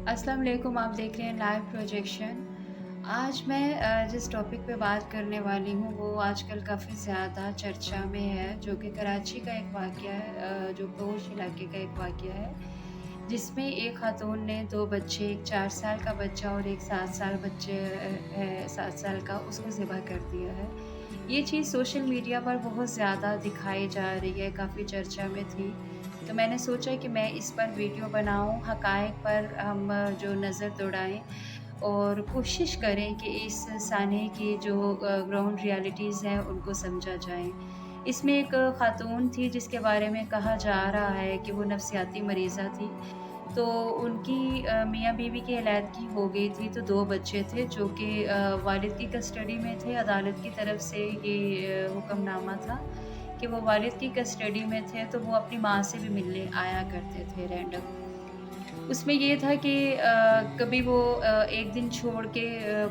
अस्सलाम वालेकुम। आप देख रहे हैं लाइव प्रोजेक्शन। आज मैं जिस टॉपिक पे बात करने वाली हूँ वो आजकल काफ़ी ज़्यादा चर्चा में है, जो कि कराची का एक वाक़या है, जो पोश इलाके का एक वाक़या है, जिसमें एक ख़ातून ने 2 बच्चे, एक 4 साल का बच्चा और एक 7 साल बच्चे है 7 साल का, उसको ज़िबा कर दिया है। ये चीज़ सोशल मीडिया पर बहुत ज़्यादा दिखाई जा रही है, काफ़ी चर्चा में थी। तो मैंने सोचा कि मैं इस पर वीडियो बनाऊँ, हक़ाइक़ पर हम जो नज़र दौड़ाएँ और कोशिश करें कि इस सानहे की जो ग्राउंड रियलिटीज़ हैं उनको समझा जाए। इसमें एक ख़ातून थी जिसके बारे में कहा जा रहा है कि वो नफ़सियाती मरीज़ा थी। तो उनकी मियाँ-बीवी की अलहदगी हो गई थी, तो 2 बच्चे थे जो कि वालिद की कस्टडी में थे। अदालत की तरफ से ये हुक्मनामा था कि वो वालिद की कस्टडी में थे, तो वो अपनी माँ से भी मिलने आया करते थे रैंडम। उसमें ये था कि कभी वो 1 दिन छोड़ के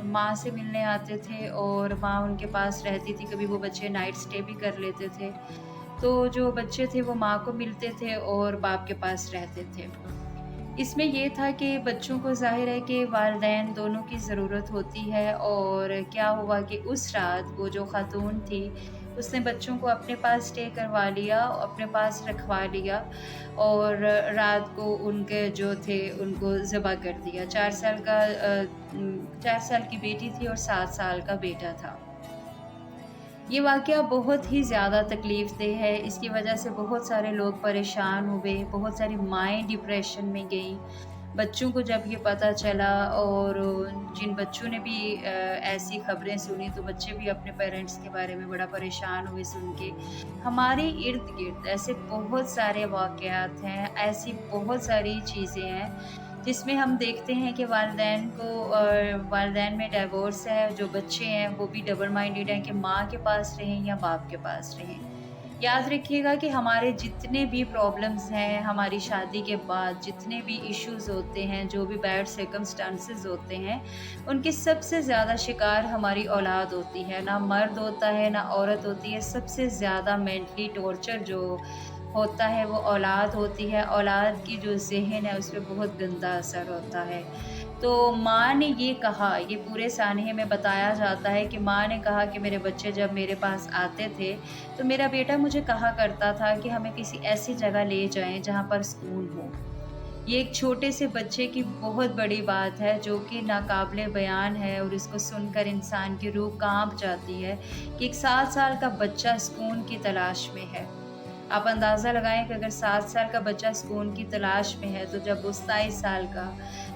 माँ से मिलने आते थे और माँ उनके पास रहती थी, कभी वो बच्चे नाइट स्टे भी कर लेते थे। तो जो बच्चे थे वो माँ को मिलते थे और बाप के पास रहते थे। इसमें ये था कि बच्चों को ज़ाहिर है कि वालिदैन दोनों की ज़रूरत होती है और क्या हुआ कि उस रात वो जो ख़ातून थी, उसने बच्चों को अपने पास स्टे करवा लिया, अपने पास रखवा लिया और रात को उनके जो थे उनको ज़िबा कर दिया। 4 साल की बेटी थी और 7 साल का बेटा था। ये वाक़या बहुत ही ज़्यादा तकलीफ़देह है, इसकी वजह से बहुत सारे लोग परेशान हुए, बहुत सारी माएँ डिप्रेशन में गईं। बच्चों को जब ये पता चला और जिन बच्चों ने भी ऐसी खबरें सुनी तो बच्चे भी अपने पेरेंट्स के बारे में बड़ा परेशान हुए सुन के। हमारे इर्द-गिर्द ऐसे बहुत सारे वाक़यात हैं, ऐसी बहुत सारी चीज़ें हैं जिसमें हम देखते हैं कि वालिदैन में डिवोर्स है, जो बच्चे हैं वो भी डबल माइंडेड हैं कि माँ के पास रहें या बाप के पास रहें। याद रखिएगा कि हमारे जितने भी प्रॉब्लम्स हैं, हमारी शादी के बाद जितने भी इश्यूज़ होते हैं, जो भी बैड सर्कमस्टेंसेस होते हैं, उनके सबसे ज़्यादा शिकार हमारी औलाद होती है। ना मर्द होता है, ना औरत होती है, सबसे ज़्यादा मेंटली टॉर्चर जो होता है वो औलाद होती है। औलाद की जो ज़हन है उस पे बहुत गंदा असर होता है। तो माँ ने ये कहा, ये पूरे सानहे में बताया जाता है कि माँ ने कहा कि मेरे बच्चे जब मेरे पास आते थे, तो मेरा बेटा मुझे कहा करता था कि हमें किसी ऐसी जगह ले जाएँ जहाँ पर सुकून हो। ये एक छोटे से बच्चे की बहुत बड़ी बात है जो कि नाकाबिले बयान है और इसको सुनकर इंसान की रूह काँप जाती है कि एक 7 साल का बच्चा सुकून की तलाश में है। आप अंदाज़ा लगाएँ कि अगर 7 साल का बच्चा सुकून की तलाश में है, तो जब वो 27 साल का,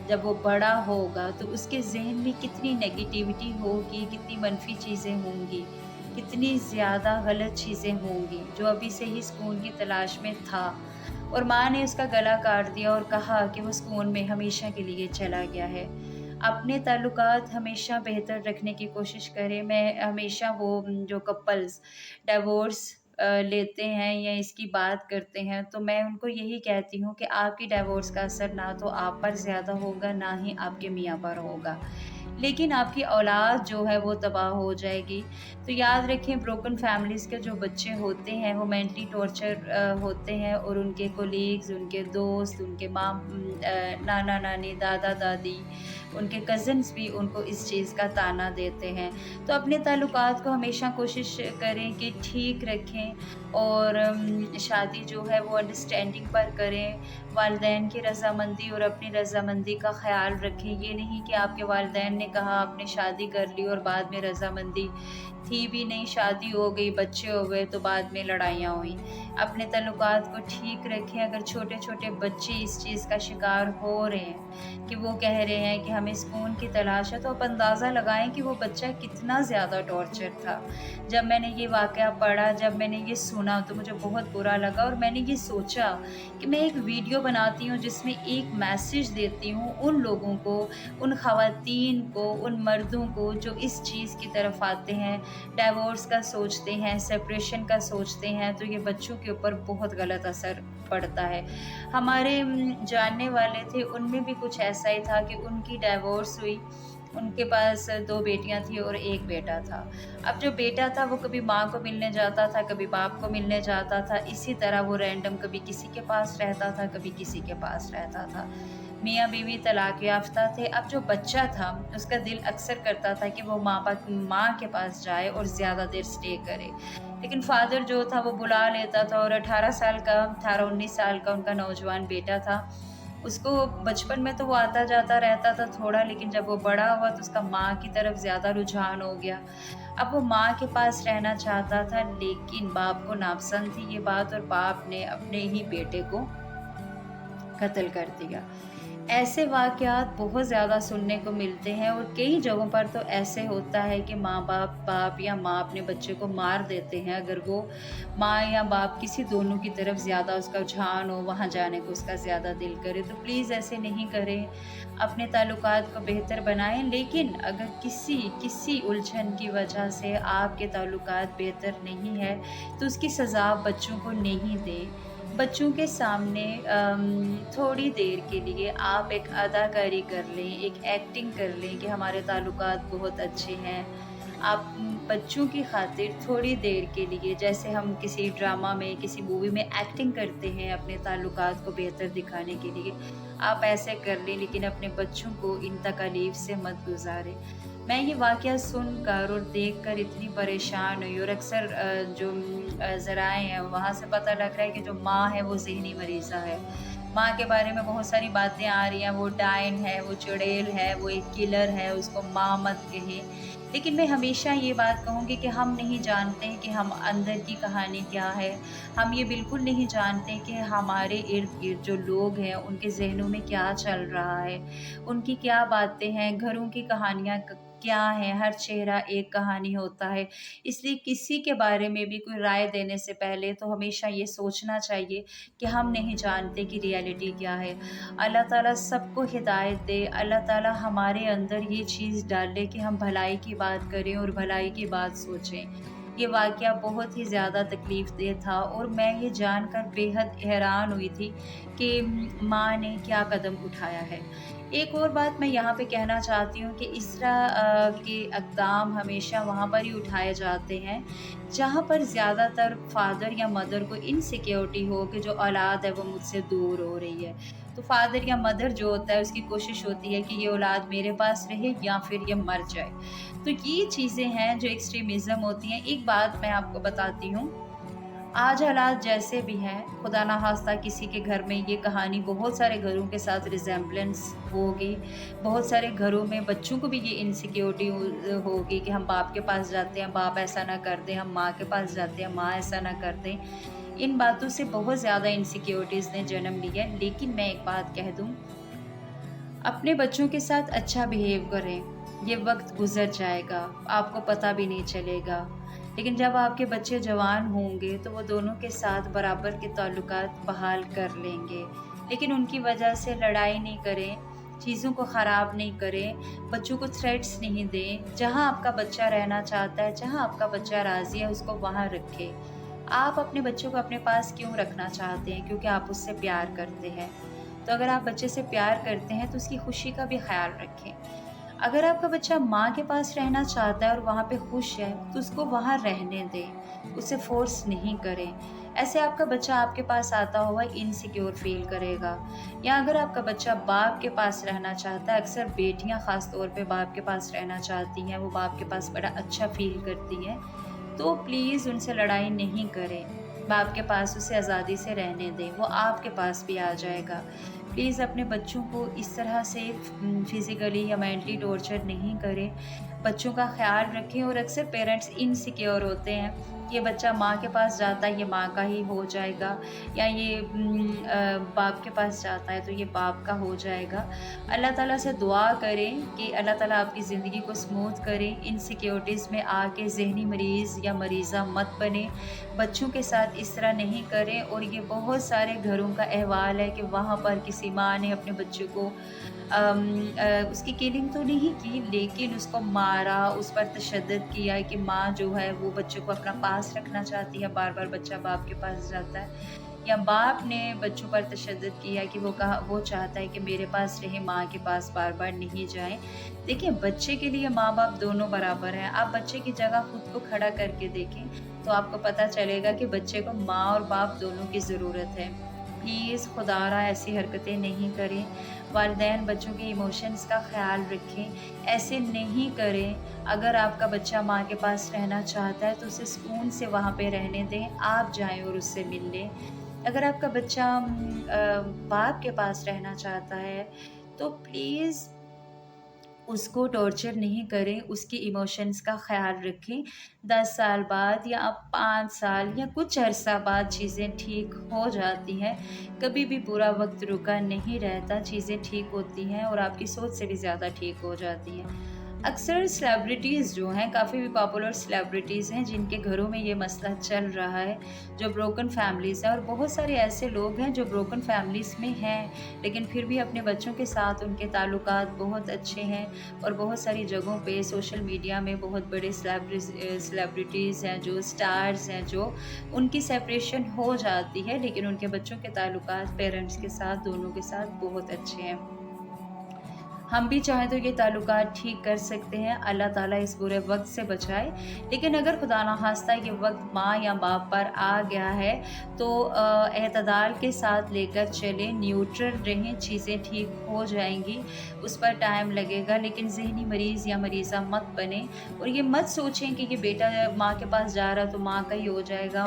जब वो बड़ा होगा, तो उसके ज़हन में कितनी नेगेटिविटी होगी, कितनी मनफ़ी चीज़ें होंगी, कितनी ज़्यादा गलत चीज़ें होंगी, जो अभी से ही सुकून की तलाश में था। और माँ ने उसका गला काट दिया और कहा कि वो सुकून में हमेशा के लिए चला गया है। अपने ताल्लुकात हमेशा बेहतर रखने की कोशिश करें। मैं हमेशा वो जो कपल्स डिवोर्स लेते हैं या इसकी बात करते हैं, तो मैं उनको यही कहती हूँ कि आपकी डिवोर्स का असर ना तो आप पर ज़्यादा होगा, ना ही आपके मियाँ पर होगा। लेकिन आपकी औलाद जो है वो तबाह हो जाएगी। तो याद रखें ब्रोकन फैमिलीज़ के जो बच्चे होते हैं वो मेंटली टॉर्चर होते हैं और उनके कोलीग्स, उनके दोस्त, उनके नाना-नानी, दादा-दादी, उनके कज़िन्स भी उनको इस चीज़ का ताना देते हैं। तो अपने ताल्लुकात को हमेशा कोशिश करें कि ठीक रखें और शादी जो है वो अंडरस्टैंडिंग पर करें। वालिदैन की रज़ामंदी और अपनी रज़ामंदी का ख़्याल रखें। ये नहीं कि आपके वालिदैन ने कहा आपने शादी कर ली और बाद में रज़ामंदी थी भी नहीं, शादी हो गई, बच्चे हो गए तो बाद में लड़ाइयाँ हुई। अपने ताल्लुकात को ठीक रखें। अगर छोटे-छोटे बच्चे इस चीज़ का शिकार हो रहे हैं कि वो कह रहे हैं कि हमें सुकून की तलाश है, तो आप अंदाज़ा लगाएँ कि वो बच्चा कितना ज़्यादा टॉर्चर था। जब मैंने ये वाक़या पढ़ा, जब मैंने ये सुना तो मुझे बहुत बुरा लगा और मैंने ये सोचा कि मैं एक वीडियो बनाती हूँ जिसमें एक मैसेज देती हूँ उन लोगों को, उन ख़वातीन को, उन मर्दों को जो इस चीज़ की तरफ आते हैं, डिवोर्स का सोचते हैं, सेपरेशन का सोचते हैं, तो ये बच्चों के ऊपर बहुत गलत असर पड़ता है। हमारे जानने वाले थे, उनमें भी कुछ ऐसा ही था कि उनकी डिवोर्स हुई, उनके पास 2 बेटियाँ थी और 1 बेटा था। अब जो बेटा था वो कभी माँ को मिलने जाता था, कभी बाप को मिलने जाता था, इसी तरह वो रैंडम कभी किसी के पास रहता था, कभी किसी के पास रहता था। मियाँ बीवी तलाक याफ्ता थे। अब जो बच्चा था उसका दिल अक्सर करता था कि वो माँ के पास जाए और ज़्यादा देर स्टे करे। लेकिन फ़ादर जो था वो बुला लेता था, और 18-19 साल का उनका नौजवान बेटा था। उसको बचपन में तो वो आता-जाता रहता था थोड़ा, लेकिन जब वो बड़ा हुआ तो उसका माँ की तरफ ज़्यादा रुझान हो गया। अब वो माँ के पास रहना चाहता था, लेकिन बाप को नापसंद थी ये बात, और बाप ने अपने ही बेटे को कत्ल कर दिया। ऐसे वाक़यात बहुत ज़्यादा सुनने को मिलते हैं, और कई जगहों पर तो ऐसे होता है कि बाप या माँ अपने बच्चे को मार देते हैं, अगर वो माँ या बाप किसी दोनों की तरफ ज़्यादा उसका रुझान हो, वहाँ जाने को उसका ज़्यादा दिल करे। तो प्लीज़ ऐसे नहीं करें, अपने ताल्लुकात को बेहतर बनाएँ। लेकिन अगर किसी उलझन की वजह से आपके ताल्लुकात बेहतर नहीं है, तो उसकी सज़ा बच्चों को नहीं दें। बच्चों के सामने थोड़ी देर के लिए आप एक अदाकारी कर लें, एक एक्टिंग कर लें कि हमारे ताल्लुकात बहुत अच्छे हैं। आप बच्चों की खातिर थोड़ी देर के लिए, जैसे हम किसी ड्रामा में, किसी मूवी में एक्टिंग करते हैं अपने ताल्लुकात को बेहतर दिखाने के लिए, आप ऐसे कर लें, लेकिन अपने बच्चों को इन तकालीफ से मत गुज़ारें। मैं ये वाक़या सुनकर और देखकर इतनी परेशान हुई, और अक्सर जो ज़राए हैं वहाँ से पता लग रहा है कि जो माँ है वो ज़हनी मरीज़ा है। माँ के बारे में बहुत सारी बातें आ रही हैं, वो डायन है, वो चुड़ैल है, वो एक किलर है, उसको माँ मत कहें। लेकिन मैं हमेशा ये बात कहूँगी कि हम नहीं जानते कि हम अंदर की कहानी क्या है। हम ये बिल्कुल नहीं जानते कि हमारे इर्द-गिर्द जो लोग हैं उनके ज़हनों में क्या चल रहा है, उनकी क्या बातें हैं, घरों की कहानियाँ क्या हैं। हर चेहरा एक कहानी होता है। इसलिए किसी के बारे में भी कोई राय देने से पहले तो हमेशा ये सोचना चाहिए कि हम नहीं जानते कि रियलिटी क्या है। अल्लाह ताला सबको हिदायत दे, अल्लाह ताला हमारे अंदर ये चीज़ डाले कि हम भलाई की बात करें और भलाई की बात सोचें। ये वाक़या बहुत ही ज़्यादा तकलीफ़देह था, और मैं ये जानकर बेहद हैरान हुई थी कि माँ ने क्या कदम उठाया है। एक और बात मैं यहाँ पे कहना चाहती हूँ कि इस तरह के इक़दाम हमेशा वहाँ पर ही उठाए जाते हैं, जहाँ पर ज़्यादातर फ़ादर या मदर को इनसिक्योरिटी हो कि जो औलाद है वो मुझसे दूर हो रही है। तो फ़ादर या मदर जो होता है उसकी कोशिश होती है कि ये औलाद मेरे पास रहे या फिर ये मर जाए। तो ये चीज़ें हैं जो एक्सट्रीमिज़्म होती हैं। एक बात मैं आपको बताती हूँ, आज हालात जैसे भी हैं, खुदा ना ख़ास्ता किसी के घर में ये कहानी बहुत सारे घरों के साथ रिज़ेम्बलेंस होगी। बहुत सारे घरों में बच्चों को भी ये इनसिक्योरिटी होगी कि हम बाप के पास जाते हैं, बाप ऐसा ना कर दें, हम माँ के पास जाते हैं, माँ ऐसा ना कर दें। इन बातों से बहुत ज़्यादा इनसिक्योरिटीज़ ने जन्म लिया है। लेकिन मैं एक बात कह दूँ, अपने बच्चों के साथ अच्छा बिहेव करें। ये वक़्त गुज़र जाएगा, आपको पता भी नहीं चलेगा। लेकिन जब आपके बच्चे जवान होंगे तो वो दोनों के साथ बराबर के ताल्लुकात बहाल कर लेंगे। लेकिन उनकी वजह से लड़ाई नहीं करें, चीज़ों को ख़राब नहीं करें, बच्चों को थ्रेट्स नहीं दें। जहाँ आपका बच्चा रहना चाहता है, जहाँ आपका बच्चा राज़ी है, उसको वहाँ रखें। आप अपने बच्चों को अपने पास क्यों रखना चाहते हैं? क्योंकि आप उससे प्यार करते हैं। तो अगर आप बच्चे से प्यार करते हैं तो उसकी खुशी का भी ख़्याल रखें। अगर आपका बच्चा माँ के पास रहना चाहता है और वहाँ पे खुश है, तो उसको वहाँ रहने दें, उसे फ़ोर्स नहीं करें। ऐसे आपका बच्चा आपके पास आता हुआ इनसिक्योर फ़ील करेगा। या अगर आपका बच्चा बाप के पास रहना चाहता है, अक्सर बेटियाँ ख़ास तौर पे बाप के पास रहना चाहती हैं, वो बाप के पास बड़ा अच्छा फ़ील करती हैं, तो प्लीज़ उनसे लड़ाई नहीं करें। बाप के पास उसे आज़ादी से रहने दें, वो आपके पास भी आ जाएगा। प्लीज़ अपने बच्चों को इस तरह से फ़िज़िकली या मेंटली टॉर्चर नहीं करें। बच्चों का ख़्याल रखें, और अक्सर पेरेंट्स इनसिक्योर होते हैं, ये बच्चा माँ के पास जाता है ये माँ का ही हो जाएगा, या ये बाप के पास जाता है तो ये बाप का हो जाएगा। अल्लाह ताला से दुआ करें कि अल्लाह ताला आपकी ज़िंदगी को स्मूथ करें। इनसिक्योरिटीज़ में आके ज़हनी मरीज़ या मरीज़ा मत बनें। बच्चों के साथ इस तरह नहीं करें। और ये बहुत सारे घरों का अहवाल है कि वहाँ पर किसी माँ ने अपने बच्चे को उसकी किलिंग तो नहीं की, लेकिन उसको मारा, उस पर तशद्दुद किया कि माँ जो है वो बच्चे को अपना पास रखना चाहती है, बार-बार बच्चा बाप के पास जाता है। या बाप ने बच्चों पर तशद्दुद किया कि वो चाहता है कि मेरे पास रहे, माँ के पास बार-बार नहीं जाएँ। देखिए, बच्चे के लिए माँ-बाप दोनों बराबर हैं। आप बच्चे की जगह खुद को खड़ा करके देखें, तो आपको पता चलेगा कि बच्चे को माँ और बाप दोनों की ज़रूरत है। پلیز خدارا ایسی حرکتیں نہیں کریں. والدین بچوں کے ایموشنز کا خیال رکھیں، ایسے نہیں کریں. اگر آپ کا بچہ ماں کے پاس رہنا چاہتا ہے تو اسے سکون سے وہاں پہ رہنے دیں، آپ جائیں اور اس سے مل لیں. اگر آپ کا بچہ باپ کے پاس رہنا چاہتا ہے تو پلیز اس کو ٹارچر نہیں کریں، اس کی ایموشنز کا خیال رکھیں. 10 سال بعد یا اب 5 سال یا کچھ عرصہ بعد چیزیں ٹھیک ہو جاتی ہیں. کبھی بھی پورا وقت رکا نہیں رہتا، چیزیں ٹھیک ہوتی ہیں اور آپ کی سوچ سے بھی زیادہ ٹھیک ہو جاتی ہیں. اکثر سیلیبریٹیز جو ہیں، کافی بھی پاپولر سیلیبریٹیز ہیں جن کے گھروں میں یہ مسئلہ چل رہا ہے، جو بروکن فیملیز ہیں، اور بہت سارے ایسے لوگ ہیں جو بروکن فیملیز میں ہیں لیکن پھر بھی اپنے بچوں کے ساتھ ان کے تعلقات بہت اچھے ہیں. اور بہت ساری جگہوں پہ سوشل میڈیا میں بہت بڑے سیلیبریٹیز ہیں، جو اسٹارز ہیں، جو ان کی سیپریشن ہو جاتی ہے لیکن ان کے بچوں کے تعلقات پیرنٹس کے ساتھ، دونوں کے ساتھ بہت اچھے ہیں. ہم بھی چاہیں تو یہ تعلقات ٹھیک کر سکتے ہیں. اللہ تعالیٰ اس برے وقت سے بچائے. لیکن اگر خدا نخواستہ یہ وقت ماں یا باپ پر آ گیا ہے تو اعتدال کے ساتھ لے کر چلیں، نیوٹرل رہیں، چیزیں ٹھیک ہو جائیں گی. اس پر ٹائم لگے گا لیکن ذہنی مریض یا مریضہ مت بنیں اور یہ مت سوچیں کہ یہ بیٹا ماں کے پاس جا رہا تو ماں کا ہی ہو جائے گا،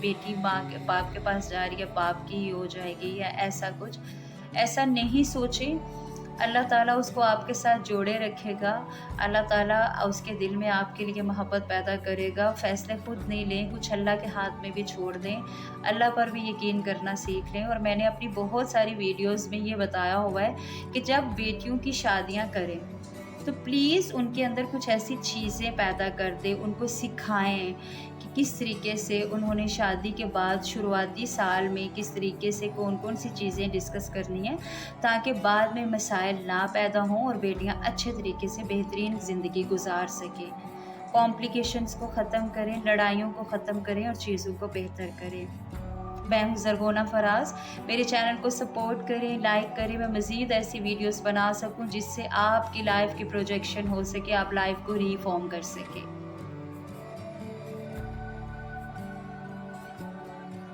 بیٹی ماں کے باپ کے پاس جا رہی ہے باپ کی ہی ہو جائے گی یا ایسا کچھ. ایسا نہیں سوچیں. اللہ تعالیٰ اس کو آپ کے ساتھ جوڑے رکھے گا. اللہ تعالیٰ اس کے دل میں آپ کے لیے محبت پیدا کرے گا. فیصلے خود نہیں لیں، کچھ اللہ کے ہاتھ میں بھی چھوڑ دیں. اللہ پر بھی یقین کرنا سیکھ لیں. اور میں نے اپنی بہت ساری ویڈیوز میں یہ بتایا ہوا ہے کہ جب بیٹیوں کی شادیاں کریں تو پلیز ان کے اندر کچھ ایسی چیزیں پیدا کر دیں، ان کو سکھائیں کہ کس طریقے سے انہوں نے شادی کے بعد شروعاتی سال میں کس طریقے سے کون کون سی چیزیں ڈسکس کرنی ہیں تاکہ بعد میں مسائل نہ پیدا ہوں اور بیٹیاں اچھے طریقے سے بہترین زندگی گزار سکیں. کمپلیکیشنز کو ختم کریں، لڑائیوں کو ختم کریں اور چیزوں کو بہتر کریں. میں ہوں زرغونہ فراز. میرے چینل کو سپورٹ کریں، لائک کریں، میں مزید ایسی ویڈیوز بنا سکوں جس سے آپ کی لائف کی پروجیکشن ہو سکے، آپ لائف کو ری فارم کر سکیں.